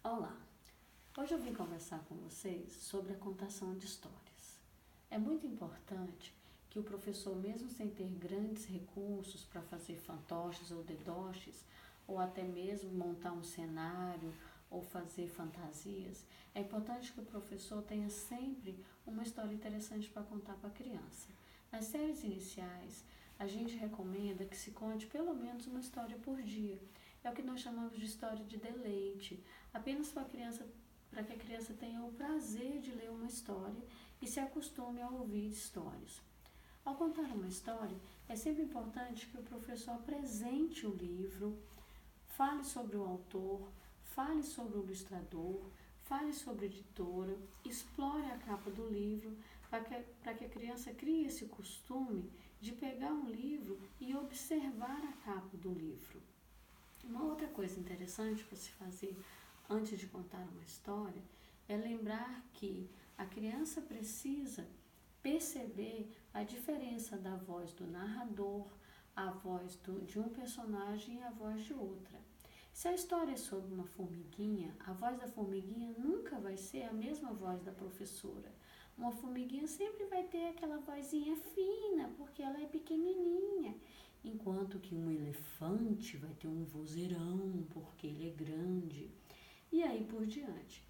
Olá! Hoje eu vim conversar com vocês sobre a contação de histórias. É muito importante que o professor, mesmo sem ter grandes recursos para fazer fantoches ou dedoches, ou até mesmo montar um cenário ou fazer fantasias, é importante que o professor tenha sempre uma história interessante para contar para a criança. Nas séries iniciais, a gente recomenda que se conte pelo menos uma história por dia. É o que nós chamamos de história de deleite, apenas para que a criança tenha o prazer de ler uma história e se acostume a ouvir histórias. Ao contar uma história, é sempre importante que o professor apresente o livro, fale sobre o autor, fale sobre o ilustrador, fale sobre a editora, explore a capa do livro, para que a criança crie esse costume de pegar um livro e observar a capa do livro. Uma outra coisa interessante para se fazer antes de contar uma história é lembrar que a criança precisa perceber a diferença da voz do narrador, a voz de um personagem e a voz de outra. Se a história é sobre uma formiguinha, a voz da formiguinha nunca vai ser a mesma voz da professora. Uma formiguinha sempre vai ter aquela vozinha fina, porque ela é pequenininha. Enquanto que um elefante vai ter um vozeirão, porque ele é grande. E aí por diante.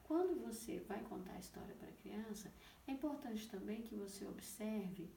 Quando você vai contar a história para a criança, é importante também que você observe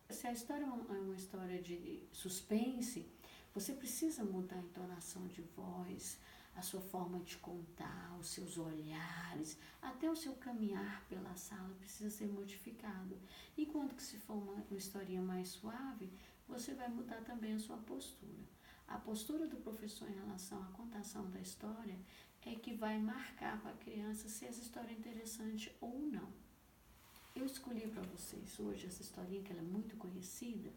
se a história é uma história de suspense, você precisa mudar a entonação de voz, a sua forma de contar, os seus olhares, até o seu caminhar pela sala precisa ser modificado. Enquanto que se for uma historinha mais suave, você vai mudar também a sua postura. A postura do professor em relação à contação da história é que vai marcar para a criança se essa história é interessante ou não. Eu escolhi para vocês hoje essa historinha que ela é muito conhecida,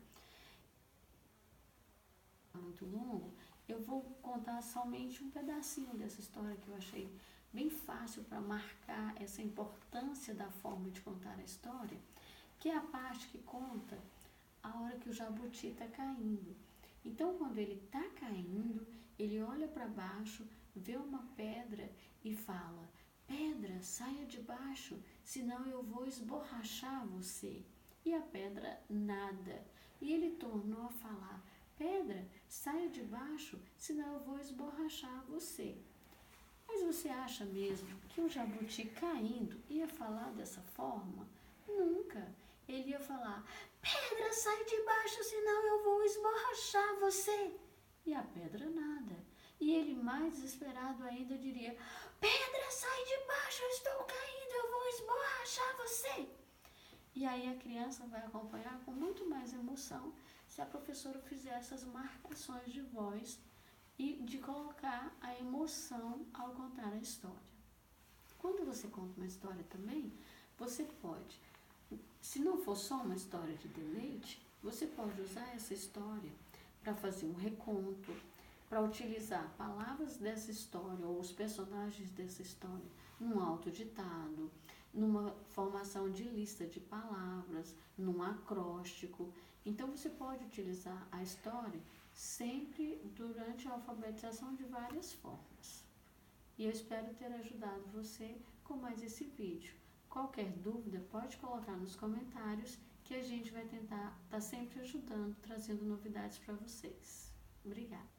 muito longo. Eu vou contar somente um pedacinho dessa história que eu achei bem fácil para marcar essa importância da forma de contar a história, que é a parte que conta a hora que o jabuti está caindo. Então, quando ele está caindo, ele olha para baixo, vê uma pedra e fala: pedra, saia de baixo, senão eu vou esborrachar você. E a pedra nada. E ele tornou a falar: pedra, saia de baixo, senão eu vou esborrachar você. Mas você acha mesmo que o jabuti caindo ia falar dessa forma? Nunca. Ele ia falar: pedra, sai de baixo, senão eu vou esborrachar você. E a pedra nada. E ele, mais desesperado ainda, diria: pedra, sai de baixo, eu estou caindo, eu vou esborrachar você. E aí a criança vai acompanhar com muito mais emoção se a professora fizer essas marcações de voz e de colocar a emoção ao contar a história. Quando você conta uma história também, você pode, se não for só uma história de deleite, você pode usar essa história para fazer um reconto, para utilizar palavras dessa história ou os personagens dessa história num autoditado, numa formação de lista de palavras, num acróstico. Então você pode utilizar a história sempre durante a alfabetização de várias formas. E eu espero ter ajudado você com mais esse vídeo. Qualquer dúvida pode colocar nos comentários que a gente vai tentar estar sempre ajudando, trazendo novidades para vocês. Obrigada!